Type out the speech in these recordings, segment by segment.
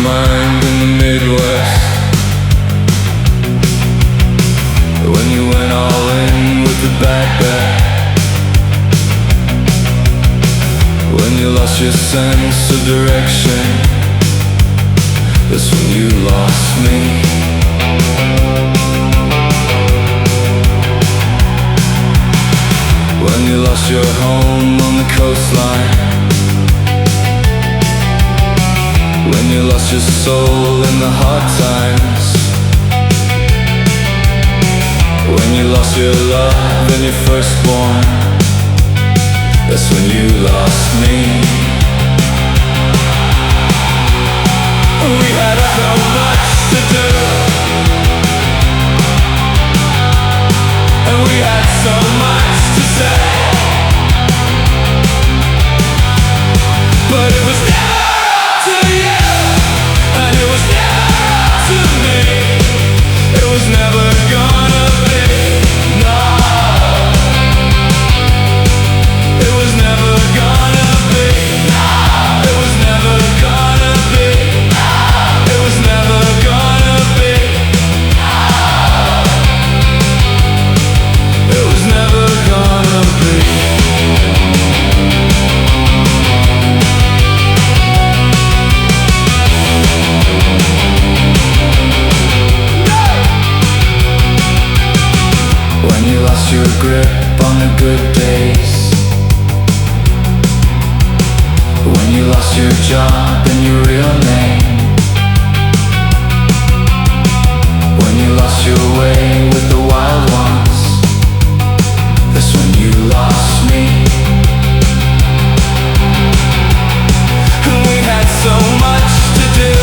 mind in the Midwest. When you went all in with the bad bet. When you lost your sense of direction. That's when you lost me. When you lost your home on the coastline. When you lost your soul in the hard times. When you lost your love and your firstborn. That's when you lost me. We had so much to do, and we had so much to say, but it was never up to you, and it was never up to me. It was never gonna be, no. It was never gonna be, no. It was never gonna be, no. It was never gonna be, no. It was never gonna be. When you lost your grip on the good days. When you lost your job and your real name. When you lost your way with the wild ones. That's when you lost me. And we had so much to do,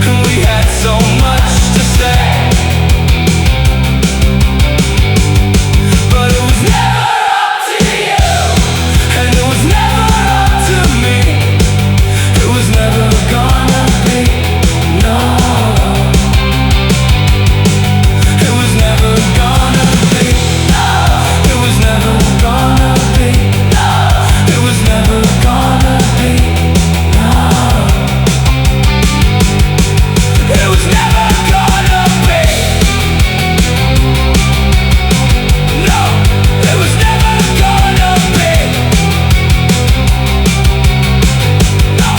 and we had so much to say, but it was never up to you, and it was never up to me. It was never gonna be, no. It was never gonna be, no. It was never gonna be, no. It was never gonna be, no. It was never gonna be, no. It was never gonna be, no.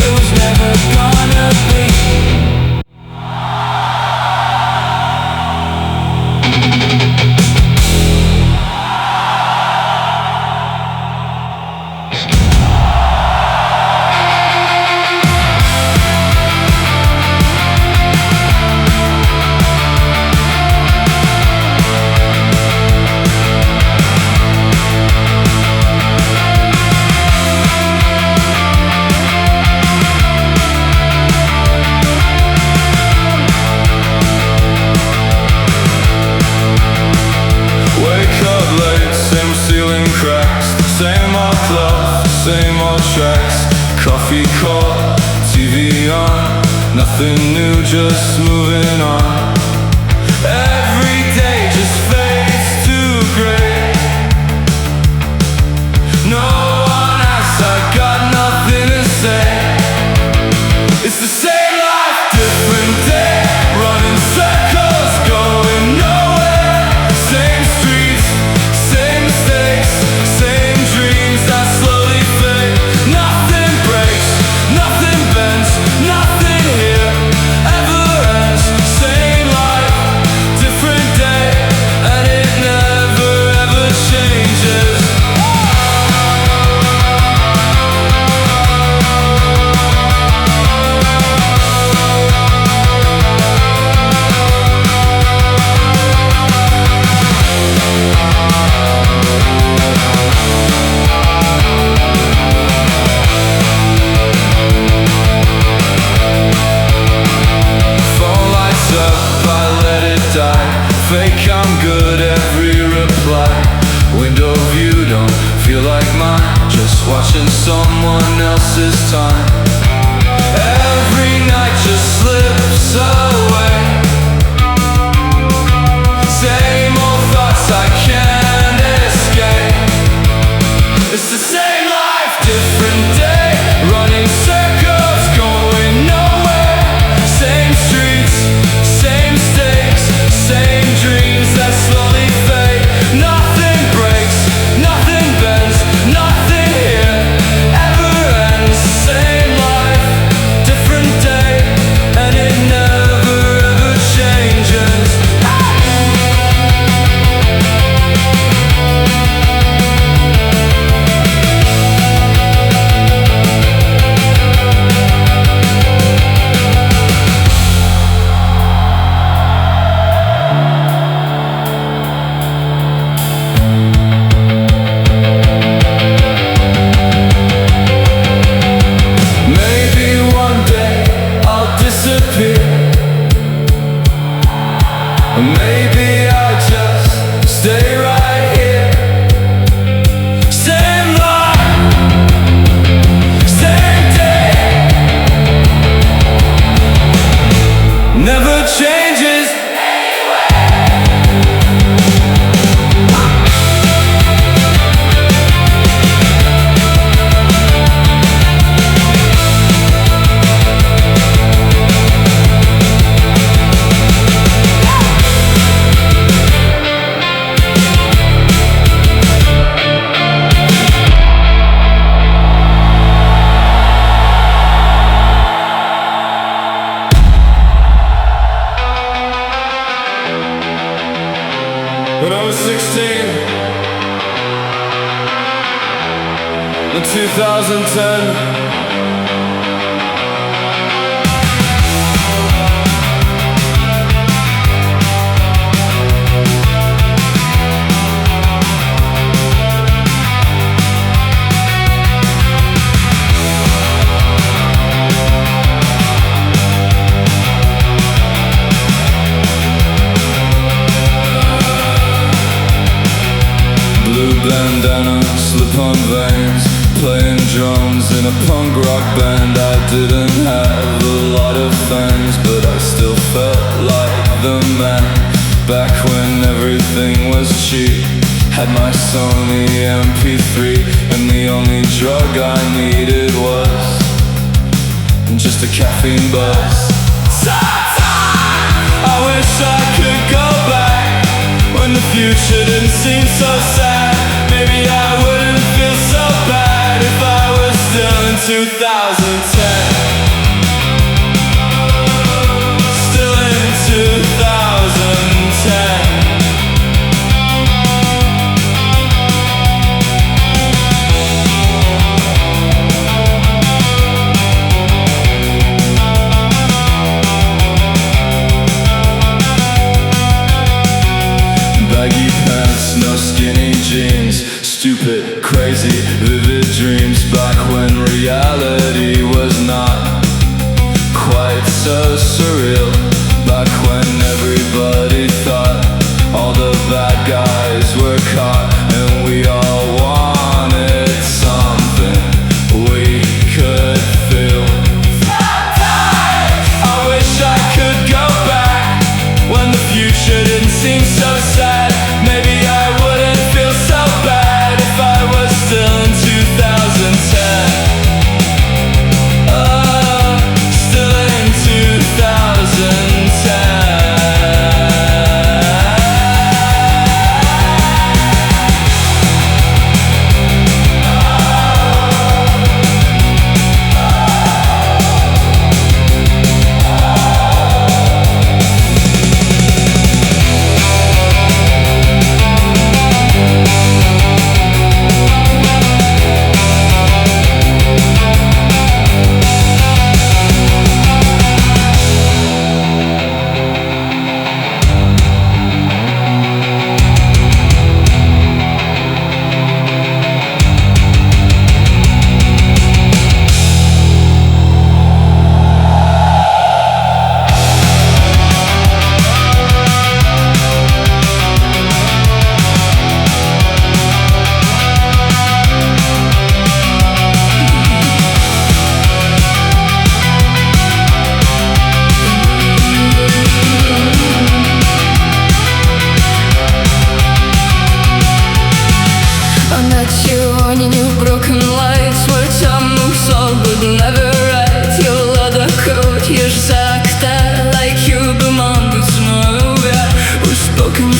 It was never gonna be. Wake up late, same ceiling cracks, same old clothes, same old tracks. Coffee cold, TV on, nothing new, just moving on. Every day just fades to gray. No one asks, I got nothing to say. It's the same life, different day, running circles, going nowhere. Same streets, same mistakes, same dreams that slowly fade. Nothing breaks, nothing bends, nothing here ever ends. Same life, different day, and it never ever changes. Phone lights up, I let it die. Fake I'm good, every reply. Window view don't feel like mine. Just watching someone else's time. Every night just slips away. Same old thoughts I can't escape. It's the same life, different day. changes. When I was 16 in 2010, bandana, slip-on veins, playing drums in a punk rock band. I didn't have a lot of fans, but I still felt like the man. Back when everything was cheap, had my Sony MP3, and the only drug I needed was just a caffeine buzz. I wish I could go back when the future didn't seem so sad. Maybe I wouldn't feel so bad if I was still in 2010. Still in 2010. Baggy pants, no skinny jeans, stupid, crazy, vivid dreams. Back when reality was not quite so surreal. Back when everybody thought all the bad guys were caught, and we all wanted something we could feel. I wish I could go back when the future didn't seem so sad. Maybe I wouldn't feel so bad if I was still in 2010. Still in 2010.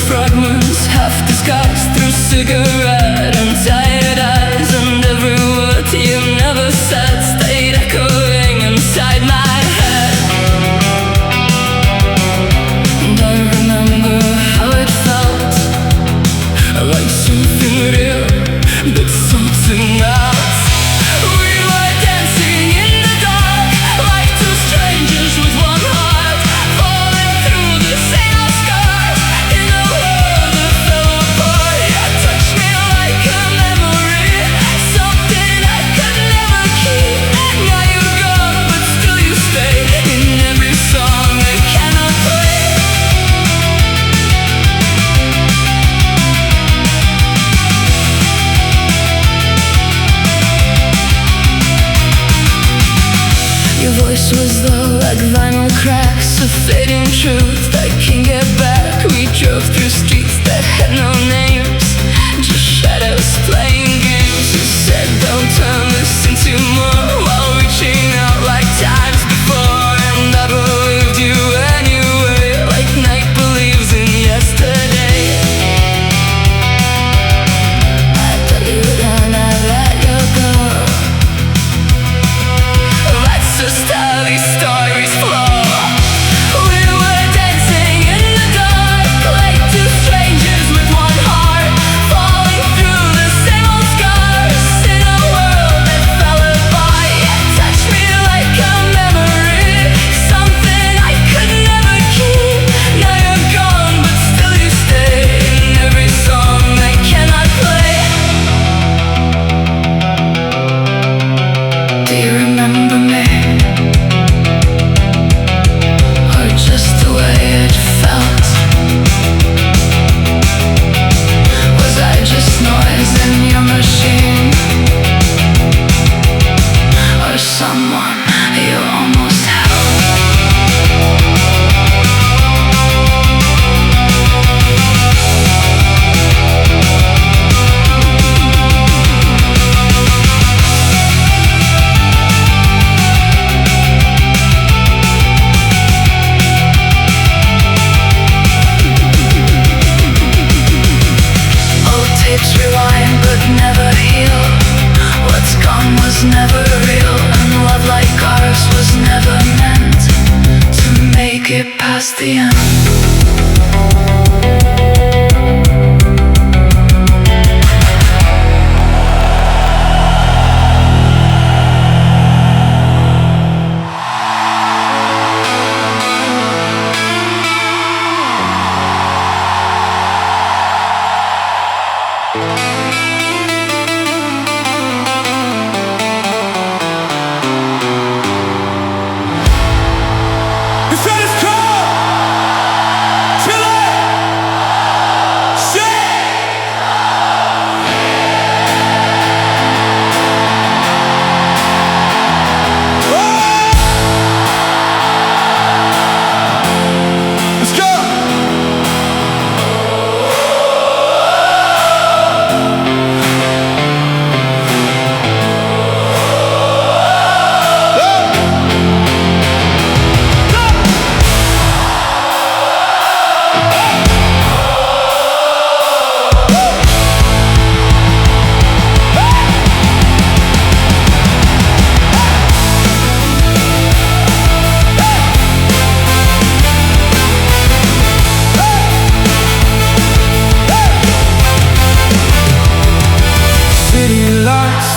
Fragments, half disguised through cigarette and tired eyes, and every word you never said stayed echoing inside my head. And I remember how it felt, like something real, but something else. We were dancing in the dark, like two strangers with one heart, falling through the same scars in a world that fell apart. You touched me a fading truth I can't get back. We drove through streets that had no names, just shadows playing games. You said don't turn this into more, while reaching out like times before. And I believed you anyway, like night believes in yesterday. I thought you were gonna let you go. That's just how these stories flow. Never real, and love like ours was never meant to make it past the end.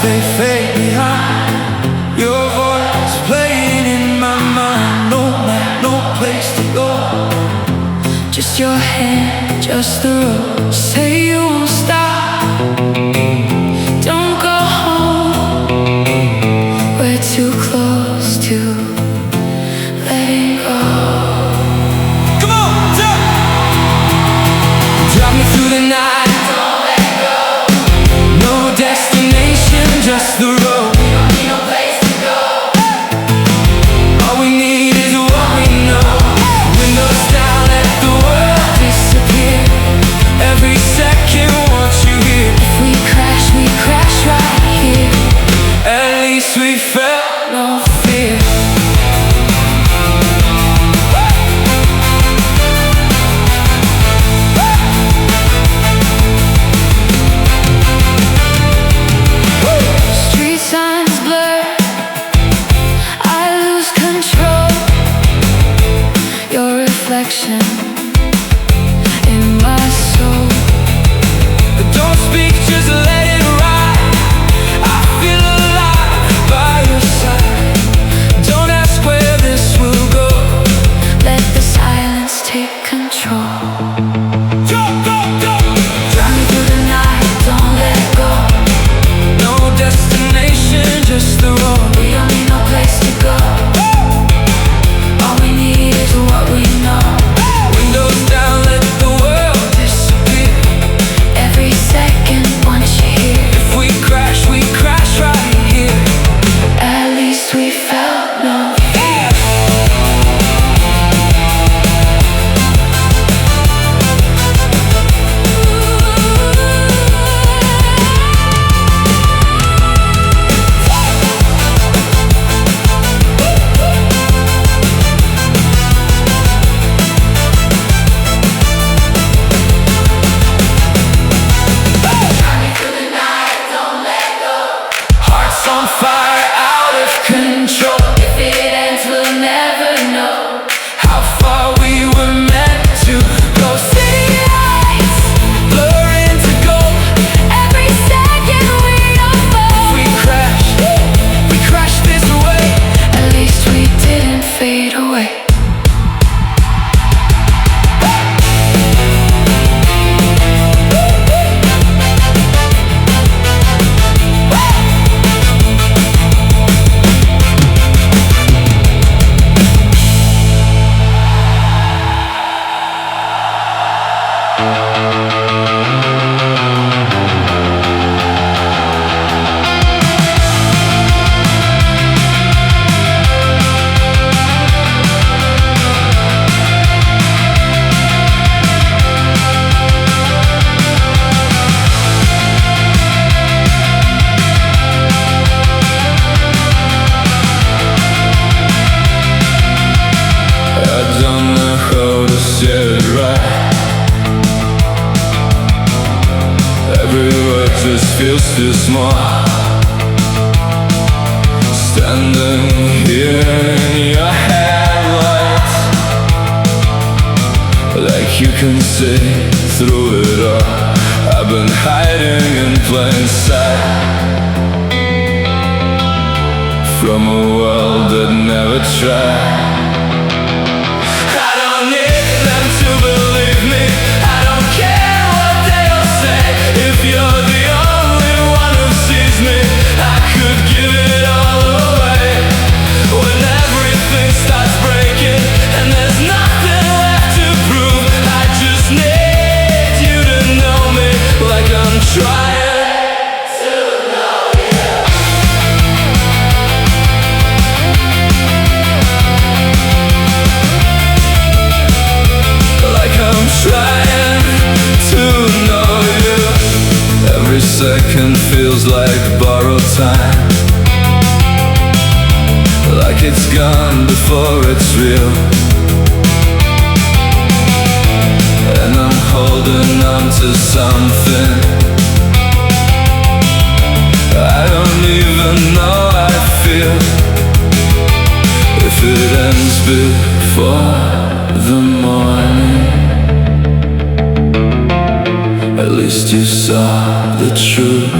They fade behind, your voice playing in my mind. No man, no place to go, just your hand, just the road. Say you won't stop, don't go home. We're too close to letting go. Come on, drive me through the night. Just the road. We don't need no place to go. All we need is what we know. Windows down, let the world disappear. Every second, want you here. If we crash right here. At least we felt no fear. In my soul, but don't speak, just let it ride. I feel alive by your side. Don't ask where this will go. Let the silence take control. Drive me through the night, don't let go. No destination, just the road. We don't need no place to go. All we need is what we know. just feels too small. Standing here in your headlights, like you can see through it all. I've been hiding in plain sight from a world that never tried. I don't need them to believe me. I don't care what they'll say. If you're the only one who sees me, I could give it all away. When everything starts breaking and there's nothing left to prove, I just need you to know me like I'm trying. Trying to know you. Every second feels like borrowed time, like it's gone before it's real. And I'm holding on to something I don't even know how I feel. If it ends before the morning, at least you saw the truth.